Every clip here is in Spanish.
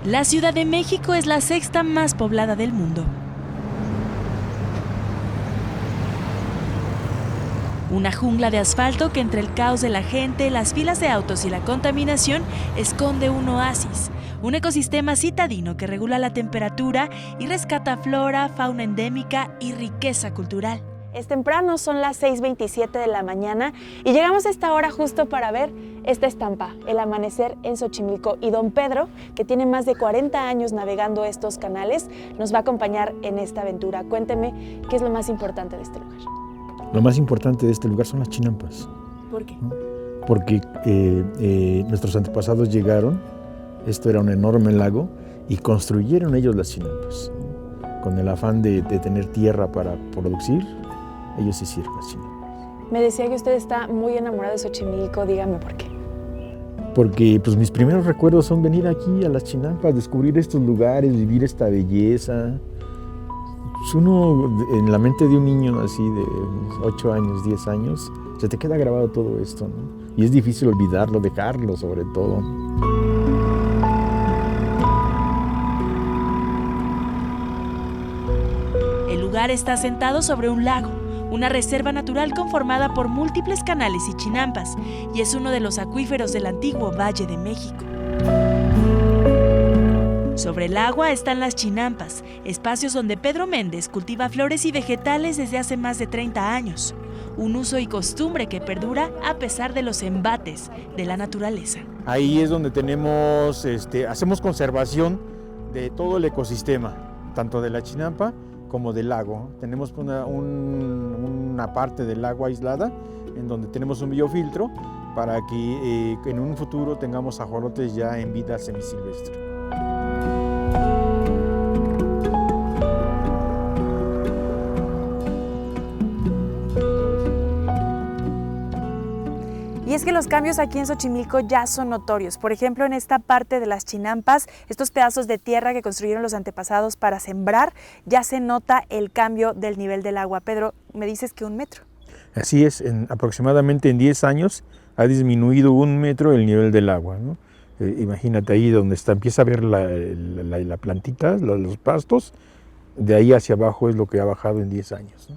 La Ciudad de México es la sexta más poblada del mundo. Una jungla de asfalto que entre el caos de la gente, las filas de autos y la contaminación esconde un oasis, un ecosistema citadino que regula la temperatura y rescata flora, fauna endémica y riqueza cultural. Es temprano, son las 6:27 de la mañana y llegamos a esta hora justo para ver esta estampa, el amanecer en Xochimilco. Y don Pedro, que tiene más de 40 años navegando estos canales, nos va a acompañar en esta aventura. Cuénteme, ¿qué es lo más importante de este lugar? Lo más importante de este lugar son las chinampas. ¿Por qué? Porque nuestros antepasados llegaron, esto era un enorme lago, y construyeron ellos las chinampas. Con el afán de tener tierra para producir, ellos hicieron las chinampas. Me decía que usted está muy enamorado de Xochimilco, dígame por qué. Porque pues, mis primeros recuerdos son venir aquí a las chinampas, descubrir estos lugares, vivir esta belleza. Pues uno, en la mente de un niño así de 8 años, 10 años, se te queda grabado todo esto, ¿no? Y es difícil olvidarlo, dejarlo sobre todo. El lugar está asentado sobre un lago, una reserva natural conformada por múltiples canales y chinampas, y es uno de los acuíferos del antiguo Valle de México. Sobre el agua están las chinampas, espacios donde Pedro Méndez cultiva flores y vegetales desde hace más de 30 años. Un uso y costumbre que perdura a pesar de los embates de la naturaleza. Ahí es donde hacemos conservación de todo el ecosistema, tanto de la chinampa como del lago. Tenemos una parte del lago aislada en donde tenemos un biofiltro para que en un futuro tengamos ajolotes ya en vida semisilvestre. Y es que los cambios aquí en Xochimilco ya son notorios. Por ejemplo, en esta parte de las chinampas, estos pedazos de tierra que construyeron los antepasados para sembrar, ya se nota el cambio del nivel del agua. Pedro, me dices que 1 metro. Así es, aproximadamente en 10 años ha disminuido 1 metro el nivel del agua, ¿no? Imagínate ahí donde empieza a ver la plantita, los pastos, de ahí hacia abajo es lo que ha bajado en 10 años, ¿no?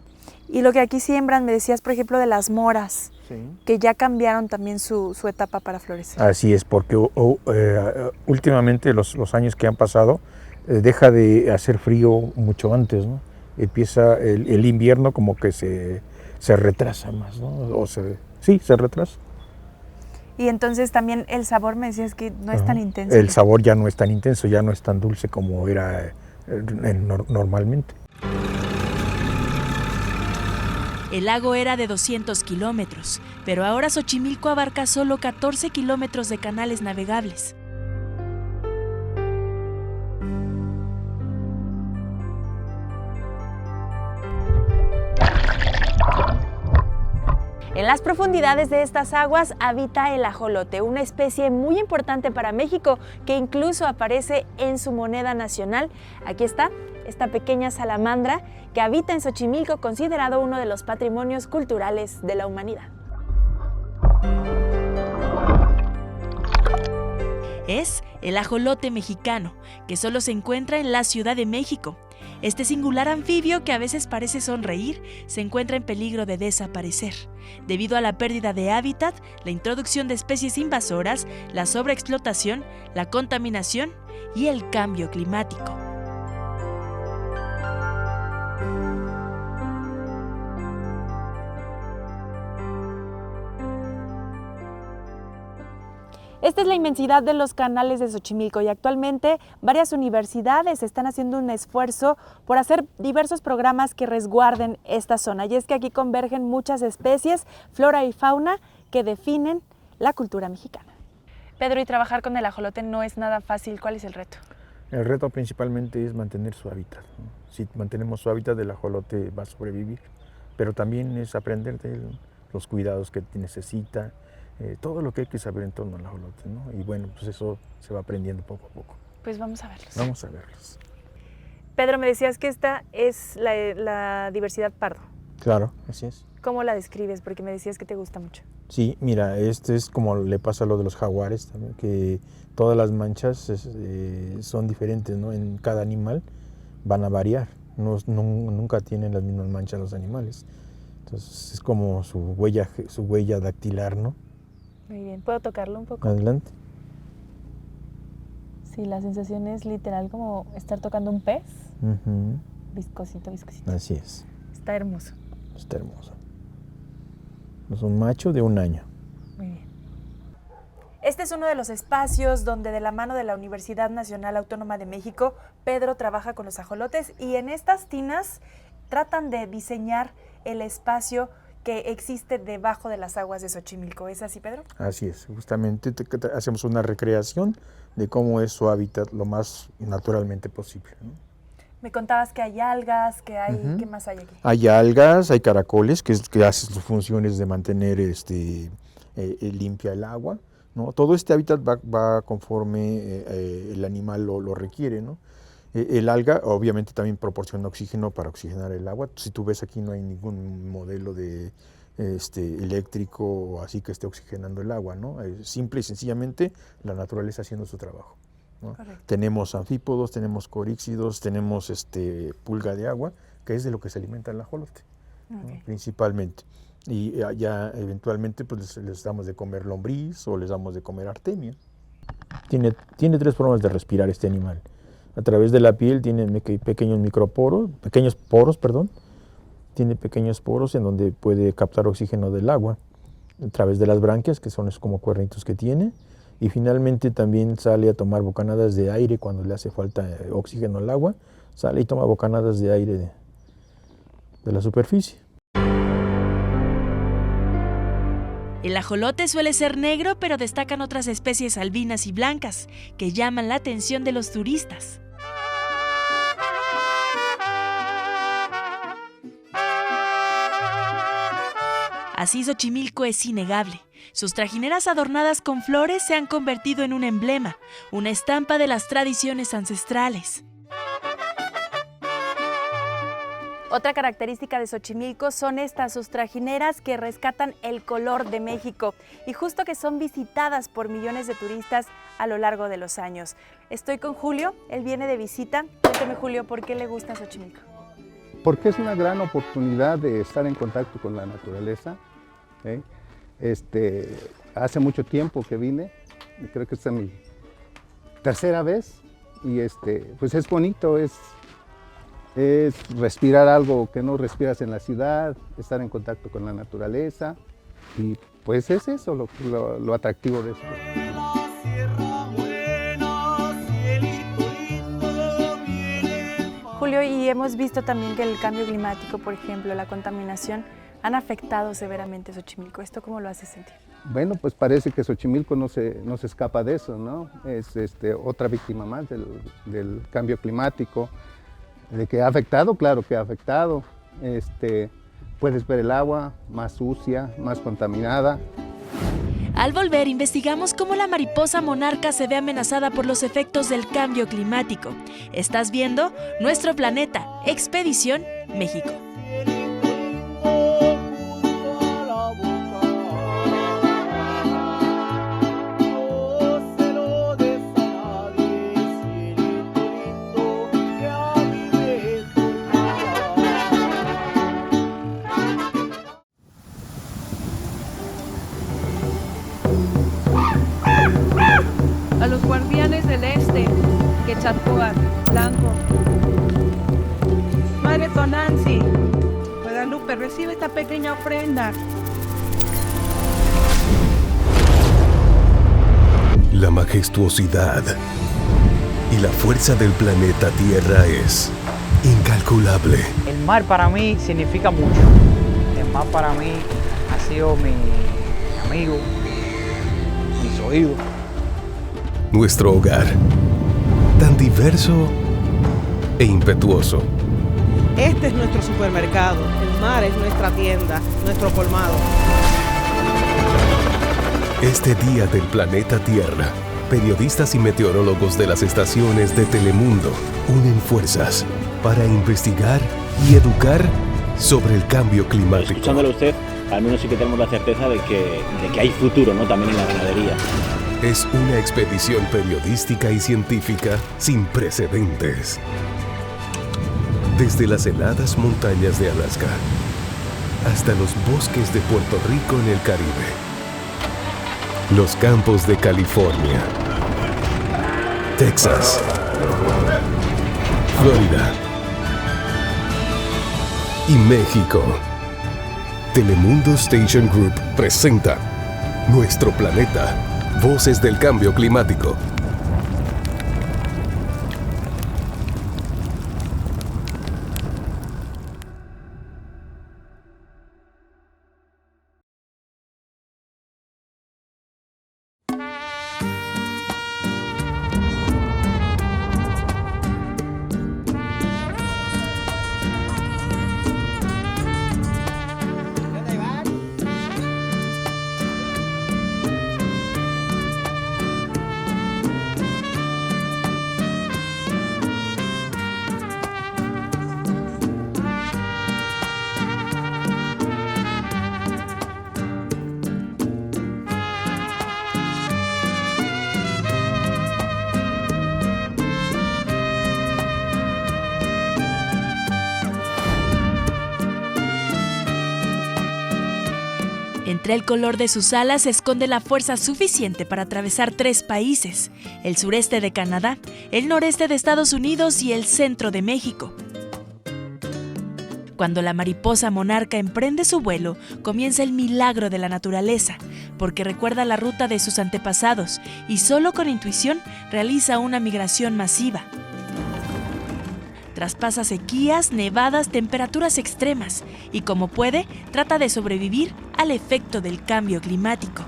Y lo que aquí siembran, me decías, por ejemplo, de las moras, Sí. que ya cambiaron también su etapa para florecer. Así es, porque últimamente los años que han pasado, deja de hacer frío mucho antes, ¿no? Empieza el invierno como que se retrasa más, ¿no? Sí, se retrasa. Y entonces también el sabor, me decías que no es tan intenso. El sabor ya no es tan intenso, ya no es tan dulce como era normalmente. El lago era de 200 kilómetros, pero ahora Xochimilco abarca solo 14 kilómetros de canales navegables. En las profundidades de estas aguas habita el ajolote, una especie muy importante para México que incluso aparece en su moneda nacional. Aquí está esta pequeña salamandra que habita en Xochimilco, considerado uno de los patrimonios culturales de la humanidad. Es el ajolote mexicano, que solo se encuentra en la Ciudad de México. Este singular anfibio, que a veces parece sonreír, se encuentra en peligro de desaparecer, debido a la pérdida de hábitat, la introducción de especies invasoras, la sobreexplotación, la contaminación y el cambio climático. Esta es la inmensidad de los canales de Xochimilco y actualmente varias universidades están haciendo un esfuerzo por hacer diversos programas que resguarden esta zona. Y es que aquí convergen muchas especies, flora y fauna, que definen la cultura mexicana. Pedro, y trabajar con el ajolote no es nada fácil. ¿Cuál es el reto? El reto principalmente es mantener su hábitat, ¿no? Si mantenemos su hábitat, el ajolote va a sobrevivir, pero también es aprender de él, los cuidados que necesita, todo lo que hay que saber en torno al ajolote, ¿no? Y bueno, pues eso se va aprendiendo poco a poco. Pues vamos a verlos. Vamos a verlos. Pedro, me decías que esta es la diversidad pardo. Claro, así es. ¿Cómo la describes? Porque me decías que te gusta mucho. Sí, mira, este es como le pasa a lo de los jaguares también, que todas las manchas son diferentes, ¿no? En cada animal van a variar, nunca tienen las mismas manchas los animales. Entonces es como su huella dactilar, ¿no? Muy bien, ¿puedo tocarlo un poco? Adelante. Sí, la sensación es literal como estar tocando un pez. Uh-huh. Viscosito, viscosito. Así es. Está hermoso. Está hermoso. Es un macho de 1 año. Muy bien. Este es uno de los espacios donde de la mano de la Universidad Nacional Autónoma de México, Pedro trabaja con los ajolotes y en estas tinas tratan de diseñar el espacio que existe debajo de las aguas de Xochimilco. ¿Es así, Pedro? Así es. Justamente hacemos una recreación de cómo es su hábitat lo más naturalmente posible, ¿no? Me contabas que hay algas, que hay... Uh-huh. ¿Qué más hay aquí? Hay algas, hay caracoles, que hacen sus funciones de mantener limpia el agua, ¿no? Todo este hábitat va conforme el animal lo requiere, ¿no? El alga obviamente también proporciona oxígeno para oxigenar el agua. Si tú ves aquí no hay ningún modelo de eléctrico o así que esté oxigenando el agua, ¿no? Simple y sencillamente la naturaleza haciendo su trabajo, ¿no? Tenemos anfípodos, tenemos coríxidos, tenemos pulga de agua, que es de lo que se alimenta el ajolote, okay, ¿no? Principalmente. Y ya eventualmente pues les damos de comer lombriz o les damos de comer artemia. Tiene 3 formas de respirar este animal. A través de la piel tiene pequeños poros, tiene pequeños poros en donde puede captar oxígeno del agua. A través de las branquias, que son como cuernitos que tiene, y finalmente también sale a tomar bocanadas de aire cuando le hace falta oxígeno al agua, sale y toma bocanadas de aire de la superficie. El ajolote suele ser negro, pero destacan otras especies albinas y blancas, que llaman la atención de los turistas. Así Xochimilco es innegable. Sus trajineras adornadas con flores se han convertido en un emblema, una estampa de las tradiciones ancestrales. Otra característica de Xochimilco son sus trajineras que rescatan el color de México y justo que son visitadas por millones de turistas a lo largo de los años. Estoy con Julio, él viene de visita. Cuéntame, Julio, ¿por qué le gusta Xochimilco? Porque es una gran oportunidad de estar en contacto con la naturaleza, ¿eh? Hace mucho tiempo que vine, creo que esta es mi 3ª vez y pues es bonito, es respirar algo que no respiras en la ciudad, estar en contacto con la naturaleza y pues es eso lo atractivo de esto. Julio, y hemos visto también que el cambio climático, por ejemplo, la contaminación, han afectado severamente Xochimilco. ¿Esto cómo lo hace sentir? Bueno, pues parece que Xochimilco no se escapa de eso, ¿no? Es otra víctima más del cambio climático. ¿De que ha afectado? Claro que ha afectado. Puedes ver el agua más sucia, más contaminada. Al volver, investigamos cómo la mariposa monarca se ve amenazada por los efectos del cambio climático. Estás viendo Nuestro Planeta, Expedición México. A los guardianes del este, Quetzalcóatl, Blanco. Madre Tonanzi, Guadalupe, recibe esta pequeña ofrenda. La majestuosidad y la fuerza del planeta Tierra es incalculable. El mar para mí significa mucho. El mar para mí ha sido mi amigo, mis oídos. Nuestro hogar, tan diverso e impetuoso. Este es nuestro supermercado, el mar es nuestra tienda, nuestro colmado. Este día del planeta Tierra, periodistas y meteorólogos de las estaciones de Telemundo unen fuerzas para investigar y educar sobre el cambio climático. Escuchándolo a usted, al menos sí que tenemos la certeza de que hay futuro, ¿no? También en la ganadería. Es una expedición periodística y científica sin precedentes. Desde las heladas montañas de Alaska hasta los bosques de Puerto Rico en el Caribe, los campos de California, Texas, Florida y México. Telemundo Station Group presenta Nuestro Planeta, Voces del Cambio Climático. Entre el color de sus alas se esconde la fuerza suficiente para atravesar 3 países: el sureste de Canadá, el noreste de Estados Unidos y el centro de México. Cuando la mariposa monarca emprende su vuelo, comienza el milagro de la naturaleza, porque recuerda la ruta de sus antepasados y solo con intuición realiza una migración masiva. Traspasa sequías, nevadas, temperaturas extremas y, como puede, trata de sobrevivir al efecto del cambio climático.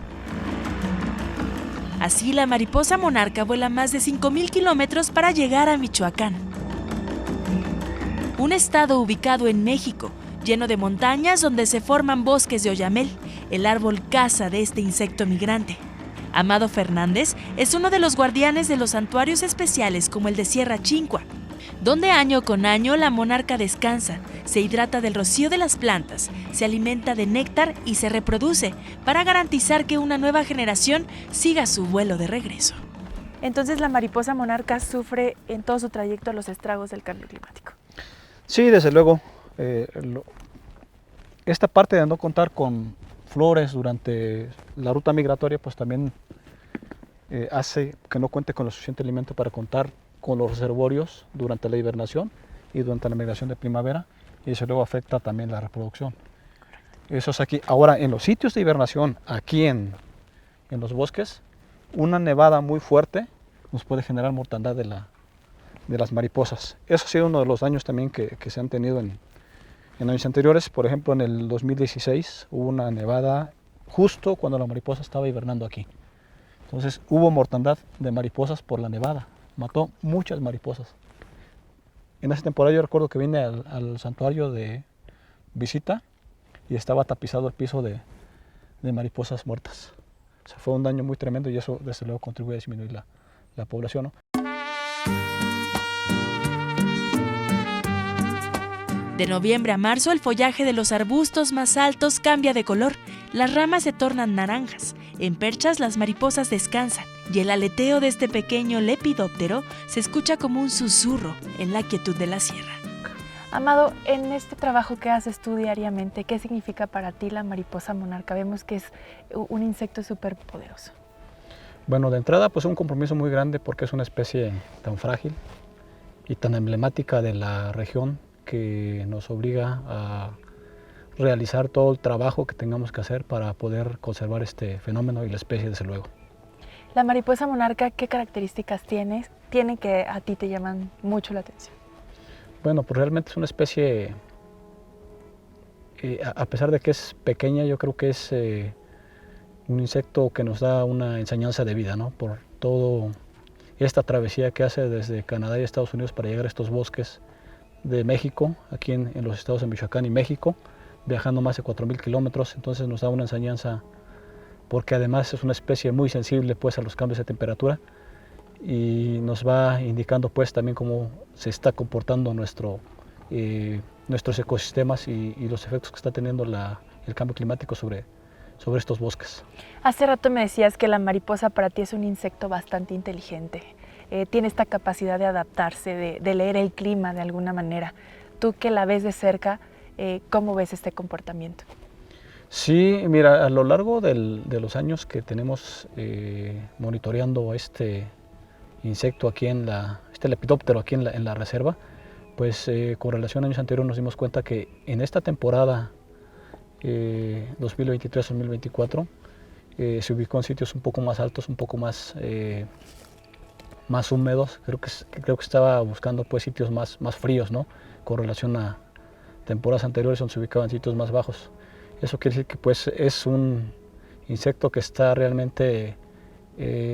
Así, la mariposa monarca vuela más de 5,000 kilómetros para llegar a Michoacán, un estado ubicado en México, lleno de montañas donde se forman bosques de oyamel, el árbol casa de este insecto migrante. Amado Fernández es uno de los guardianes de los santuarios especiales como el de Sierra Chincua, donde año con año la monarca descansa, se hidrata del rocío de las plantas, se alimenta de néctar y se reproduce para garantizar que una nueva generación siga su vuelo de regreso. Entonces la mariposa monarca sufre en todo su trayecto los estragos del cambio climático. Sí, desde luego. Esta parte de no contar con flores durante la ruta migratoria, pues también hace que no cuente con lo suficiente alimento para contar con los reservorios durante la hibernación y durante la migración de primavera, y eso luego afecta también la reproducción. Eso es aquí. Ahora, en los sitios de hibernación, aquí en los bosques, una nevada muy fuerte nos puede generar mortandad de las mariposas. Eso ha sido uno de los daños también que se han tenido en años anteriores. Por ejemplo, en el 2016 hubo una nevada justo cuando la mariposa estaba hibernando aquí. Entonces hubo mortandad de mariposas por la nevada. Mató muchas mariposas. En esa temporada yo recuerdo que vine al santuario de visita y estaba tapizado el piso de mariposas muertas. O sea, fue un daño muy tremendo y eso desde luego contribuye a disminuir la población, ¿no? De noviembre a marzo, el follaje de los arbustos más altos cambia de color, las ramas se tornan naranjas, en perchas las mariposas descansan y el aleteo de este pequeño lepidóptero se escucha como un susurro en la quietud de la sierra. Amado, en este trabajo que haces tú diariamente, ¿qué significa para ti la mariposa monarca? Vemos que es un insecto súper poderoso. Bueno, de entrada pues un compromiso muy grande porque es una especie tan frágil y tan emblemática de la región que nos obliga a realizar todo el trabajo que tengamos que hacer para poder conservar este fenómeno y la especie desde luego. La mariposa monarca, ¿qué características tiene que a ti te llaman mucho la atención? Bueno, pues realmente es una especie, a pesar de que es pequeña, yo creo que es un insecto que nos da una enseñanza de vida, ¿no? Por toda esta travesía que hace desde Canadá y Estados Unidos para llegar a estos bosques de México, aquí en los estados de Michoacán y México, viajando más de 4,000 kilómetros, entonces nos da una enseñanza porque además es una especie muy sensible pues a los cambios de temperatura y nos va indicando pues también cómo se está comportando nuestro nuestros ecosistemas y los efectos que está teniendo el cambio climático sobre estos bosques. Hace rato me decías que la mariposa para ti es un insecto bastante inteligente. Tiene esta capacidad de adaptarse, de leer el clima de alguna manera. Tú que la ves de cerca, ¿cómo ves este comportamiento? Sí, mira, a lo largo de los años que tenemos monitoreando este insecto aquí este lepidóptero aquí en la reserva, pues con relación a años anteriores nos dimos cuenta que en esta temporada 2023-2024 se ubicó en sitios un poco más altos, un poco más húmedos. Creo que estaba buscando pues sitios más fríos, ¿no? Con relación a temporadas anteriores donde se ubicaban sitios más bajos. Eso quiere decir que pues es un insecto que está realmente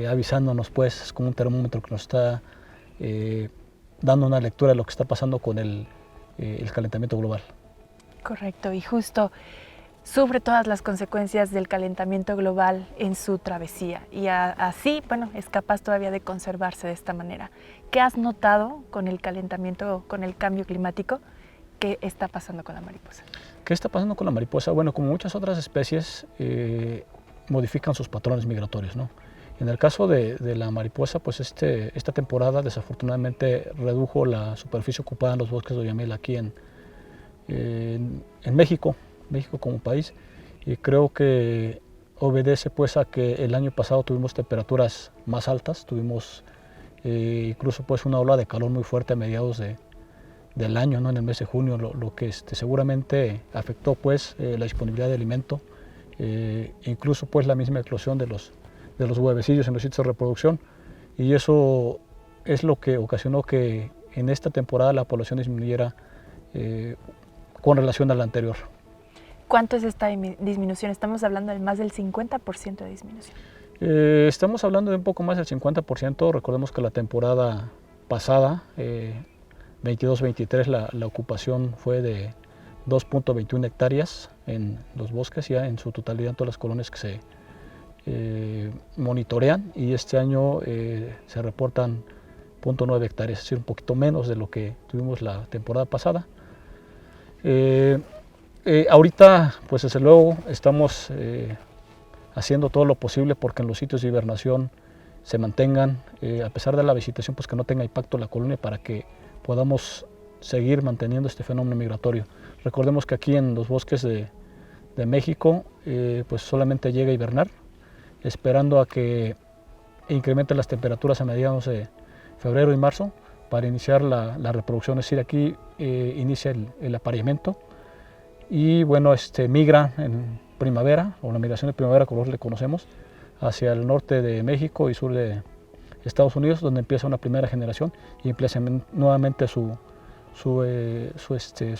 avisándonos, pues es como un termómetro que nos está dando una lectura de lo que está pasando con el calentamiento global. Correcto, y justo sufre todas las consecuencias del calentamiento global en su travesía y así, bueno, es capaz todavía de conservarse de esta manera. ¿Qué has notado con el calentamiento, con el cambio climático? ¿Qué está pasando con la mariposa? ¿Qué está pasando con la mariposa? Bueno, como muchas otras especies, modifican sus patrones migratorios, ¿no? En el caso de la mariposa, pues esta temporada desafortunadamente redujo la superficie ocupada en los bosques de Oyamel aquí en México como país, y creo que obedece pues a que el año pasado tuvimos temperaturas más altas, tuvimos incluso pues una ola de calor muy fuerte a mediados del año, ¿no? En el mes de junio, lo que seguramente afectó pues la disponibilidad de alimento, incluso pues la misma eclosión de los huevecillos en los sitios de reproducción, y eso es lo que ocasionó que en esta temporada la población disminuyera con relación a la anterior. ¿Cuánto es esta disminución? Estamos hablando de más del 50% de disminución. Estamos hablando de un poco más del 50%. Recordemos que la temporada pasada, 22-23, la ocupación fue de 2.21 hectáreas en los bosques, ya en su totalidad en todas las colonias que se monitorean, y este año se reportan 0.9 hectáreas, es decir, un poquito menos de lo que tuvimos la temporada pasada. Ahorita, pues desde luego, estamos haciendo todo lo posible porque en los sitios de hibernación se mantengan, a pesar de la vegetación, pues que no tenga impacto en la colonia, para que podamos seguir manteniendo este fenómeno migratorio. Recordemos que aquí en los bosques de México, pues solamente llega a hibernar, esperando a que incrementen las temperaturas a mediados de febrero y marzo para iniciar la reproducción. Es decir, aquí inicia el apareamiento y bueno, migra en primavera, o la migración de primavera como le conocemos, hacia el norte de México y sur de Estados Unidos, donde empieza una primera generación y empieza nuevamente su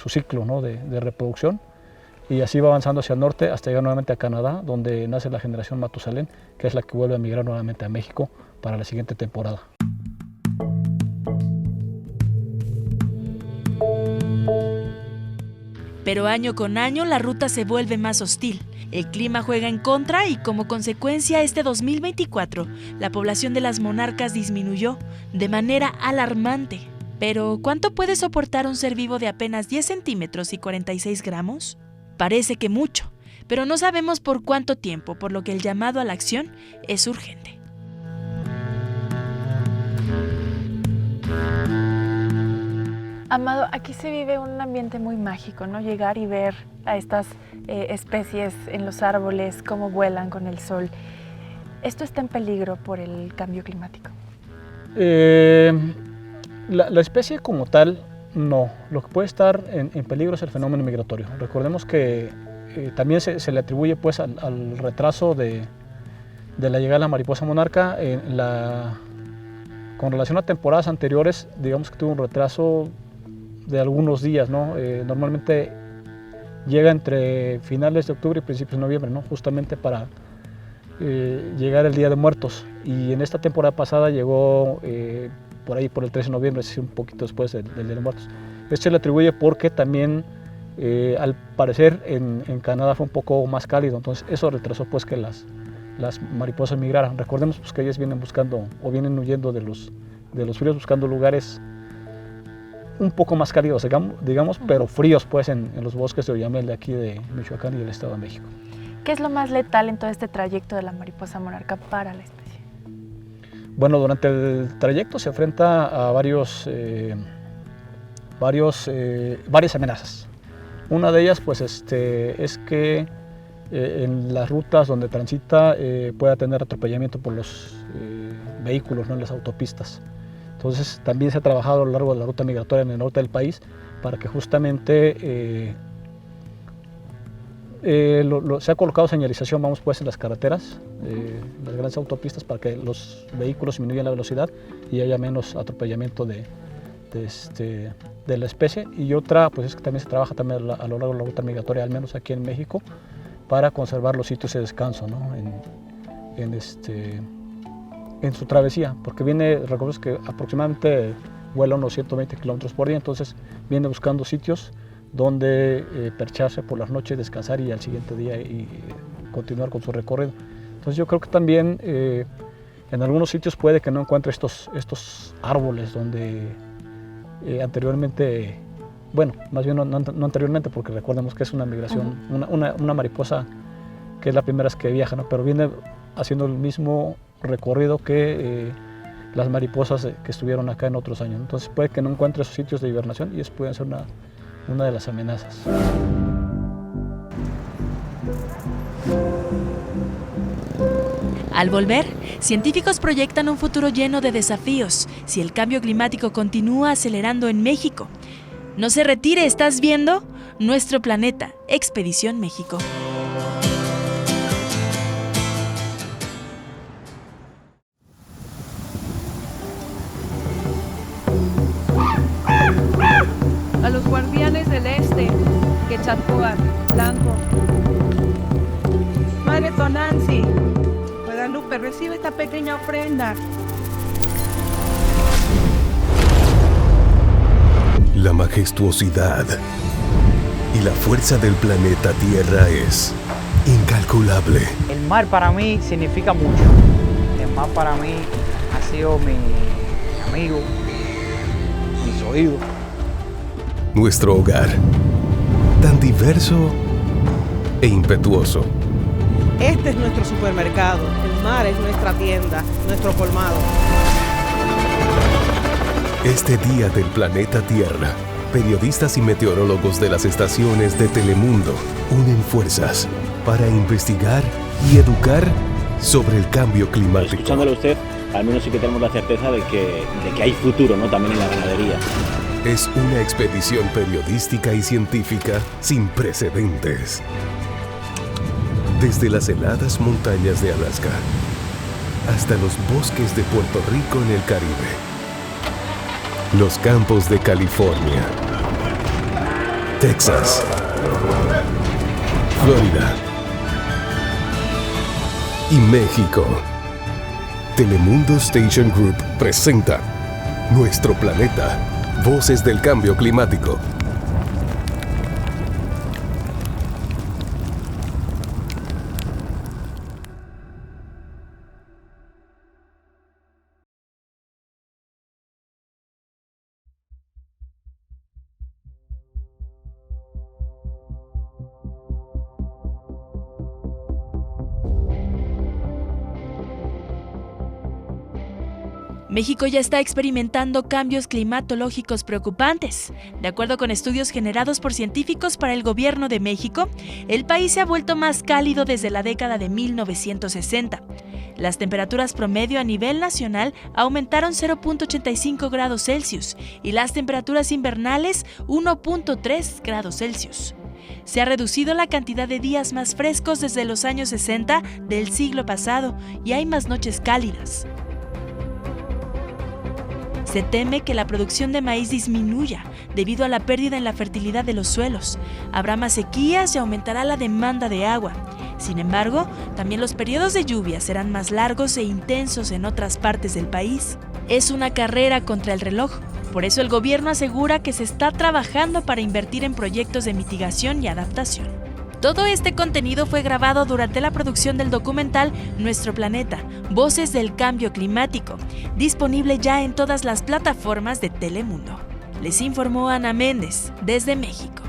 ciclo, ¿no? de reproducción, y así va avanzando hacia el norte hasta llegar nuevamente a Canadá, donde nace la generación Matusalén, que es la que vuelve a migrar nuevamente a México para la siguiente temporada. Pero año con año la ruta se vuelve más hostil. El clima juega en contra y como consecuencia este 2024 la población de las monarcas disminuyó de manera alarmante. Pero ¿cuánto puede soportar un ser vivo de apenas 10 centímetros y 46 gramos? Parece que mucho, pero no sabemos por cuánto tiempo, por lo que el llamado a la acción es urgente. Amado, aquí se vive un ambiente muy mágico, ¿no? Llegar y ver a estas especies en los árboles, cómo vuelan con el sol. ¿Esto está en peligro por el cambio climático? La especie como tal, no. Lo que puede estar en peligro es el fenómeno migratorio. Recordemos que también se le atribuye pues, al retraso de la llegada de la mariposa monarca. Con relación a temporadas anteriores, digamos que tuvo un retraso de algunos días, ¿no? Normalmente llega entre finales de octubre y principios de noviembre, ¿no? Justamente para llegar el Día de Muertos, y en esta temporada pasada llegó por ahí por el 13 de noviembre, es decir, un poquito después del Día de Muertos. Esto se le atribuye porque también al parecer en Canadá fue un poco más cálido, entonces eso retrasó pues que las mariposas migraran. Recordemos pues, que ellas vienen buscando o vienen huyendo de los fríos, buscando lugares un poco más cálidos, digamos, pero fríos pues en los bosques de Oyamel de aquí de Michoacán y del Estado de México. ¿Qué es lo más letal en todo este trayecto de la mariposa monarca para la especie? Bueno, durante el trayecto se enfrenta a varias amenazas. Una de ellas pues, es que en las rutas donde transita pueda tener atropellamiento por los vehículos, ¿no?, en las autopistas. Entonces también se ha trabajado a lo largo de la ruta migratoria en el norte del país para que justamente se ha colocado señalización, vamos pues, en las carreteras, las grandes autopistas, para que los vehículos disminuyan la velocidad y haya menos atropellamiento de la especie. Y otra pues es que también se trabaja también a lo largo de la ruta migratoria, al menos aquí en México, para conservar los sitios de descanso, ¿no?, en su travesía, porque recordemos que aproximadamente vuela unos 120 kilómetros por día, entonces viene buscando sitios donde percharse por las noches, descansar y al siguiente día y continuar con su recorrido. Entonces yo creo que también en algunos sitios puede que no encuentre estos árboles donde anteriormente, bueno, más bien no anteriormente, porque recordemos que es una migración, una mariposa que es la primera vez que viaja, ¿no?, pero viene haciendo el mismo recorrido que las mariposas que estuvieron acá en otros años. Entonces puede que no encuentre esos sitios de hibernación y eso puede ser una de las amenazas. Al volver, científicos proyectan un futuro lleno de desafíos si el cambio climático continúa acelerando en México. No se retire, estás viendo Nuestro Planeta, Expedición México. A los guardianes del este, Quetzalcóatl, Blanco. Madre Tonanzi, Guadalupe, recibe esta pequeña ofrenda. La majestuosidad y la fuerza del planeta Tierra es incalculable. El mar para mí significa mucho. El mar para mí ha sido mi amigo, mis oídos. Nuestro hogar, tan diverso e impetuoso. Este es nuestro supermercado, el mar es nuestra tienda, nuestro colmado. Este día del planeta Tierra, periodistas y meteorólogos de las estaciones de Telemundo unen fuerzas para investigar y educar sobre el cambio climático. Escuchándole a usted, al menos sí que tenemos la certeza de que hay futuro, ¿no?, también en la ganadería. Es una expedición periodística y científica sin precedentes. Desde las heladas montañas de Alaska hasta los bosques de Puerto Rico en el Caribe, los campos de California, Texas, Florida y México. Telemundo Station Group presenta Nuestro Planeta, Voces del Cambio Climático. México ya está experimentando cambios climatológicos preocupantes. De acuerdo con estudios generados por científicos para el gobierno de México, el país se ha vuelto más cálido desde la década de 1960. Las temperaturas promedio a nivel nacional aumentaron 0.85 grados Celsius y las temperaturas invernales 1.3 grados Celsius. Se ha reducido la cantidad de días más frescos desde los años 60 del siglo pasado y hay más noches cálidas. Se teme que la producción de maíz disminuya debido a la pérdida en la fertilidad de los suelos. Habrá más sequías y aumentará la demanda de agua. Sin embargo, también los periodos de lluvia serán más largos e intensos en otras partes del país. Es una carrera contra el reloj. Por eso el gobierno asegura que se está trabajando para invertir en proyectos de mitigación y adaptación. Todo este contenido fue grabado durante la producción del documental Nuestro Planeta, Voces del Cambio Climático, disponible ya en todas las plataformas de Telemundo. Les informó Ana Méndez desde México.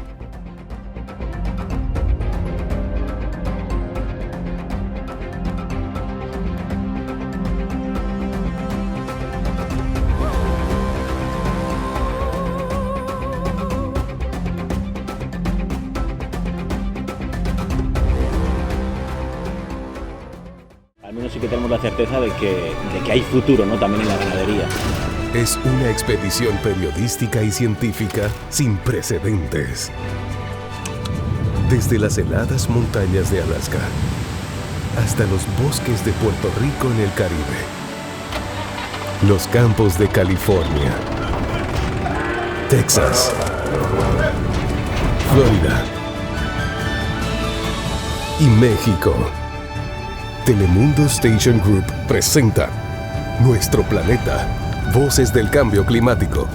Al menos sí que tenemos la certeza de que hay futuro, ¿no? También en la ganadería. Es una expedición periodística y científica sin precedentes. Desde las heladas montañas de Alaska hasta los bosques de Puerto Rico en el Caribe, los campos de California, Texas, Florida y México. Telemundo Station Group presenta Nuestro Planeta, Voces del Cambio Climático.